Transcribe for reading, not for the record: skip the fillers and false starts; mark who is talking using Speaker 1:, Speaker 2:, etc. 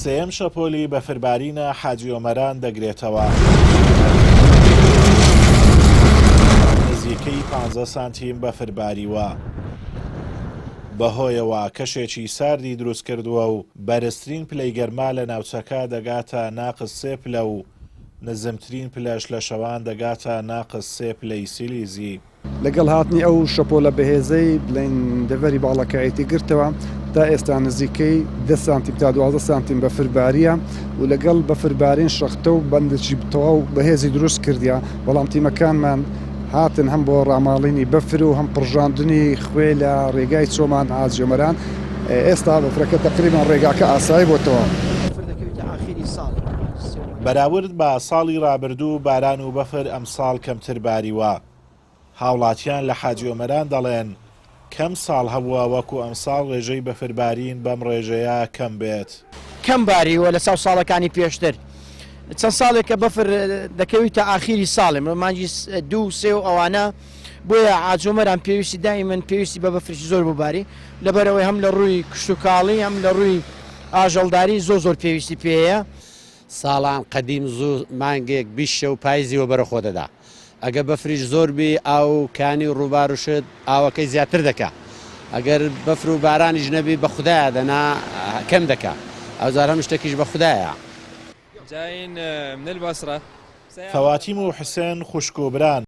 Speaker 1: سێم شەپۆلی بەفربارینە حاجی ئۆمەران دەگرێتەوە. نزیکەی 15 سانتیم بەفرباریوە. بەهۆیەوە کەشێکی ساردی دروست کردووە و بەرزترین پلەی گەرما لە ناوچەکە دەگاتە ناقس 3 پلە و نزمترین پلەش لە شەوان دەگاتە ناقس 3 پلەی سیلیزی.
Speaker 2: لەگەڵ هاتنی ئەو شەپۆلە بەهێزەی بڵین دەڤەری باڵەکایەتی گرتەوە تا ئێستا نزیکەی 10 سانتیم تا 12 سانتیم بەفرباریە و لەگەڵ بەفربارین شەختە و بەندێکی بتەواو و بەهێزی دروست کردیا. بەڵام تیمەکانمان هاتن هەم بۆ ڕاماڵینی بەفر و هەم پڕژاندنی خوێ لە ڕێگای چۆمان حاجی ئۆمەران. ئێستا بەفرەکە تقریبان ڕێگاکە ئاسایی بۆتەوە.
Speaker 1: بەراورد بە ساڵی ڕابردوو باران و بەفر ئەمساڵ کەمتر باریوە. هاوڵاتیان لە حاجی ئۆمەران دەڵێن کەم ساڵ هەبووە وەکو ئەمساڵ ڕێژەی بەفربارین بەم ڕێژەیە کەم بێت.
Speaker 3: کەم باریوە لە ساو ساڵەکانی پێشتر. چەند ساڵێکە بەفر دەکەویتە ئاخیری ساڵێ مانجی 2-3 و ئەوانە بۆیە حاجی ئۆمەران پێویستی دائیمەن پێویستی بە بەفرشی زۆر بباری لەبەرەوەی هەم لە ڕووی کشت و کاڵی هەم لە ڕووی ئاژەڵداری زۆر پێویستی پێەیە.
Speaker 4: ساڵان قەدیم زوو مانگێک 20 و پاییزیوە بەرەخۆ دەدا. ئەگە بەفریش زۆر بی ئاو کانی و ڕووبار و شت ئاوەکەی زیاتر دەکا. ئەگەر بەفر و بارانیش نەبی بە خوددایە دەنا کەم دەکا. ئەوزار هەم شتێکیش بە خوددایە.
Speaker 1: فەواتیم و حسێن خوشک و بران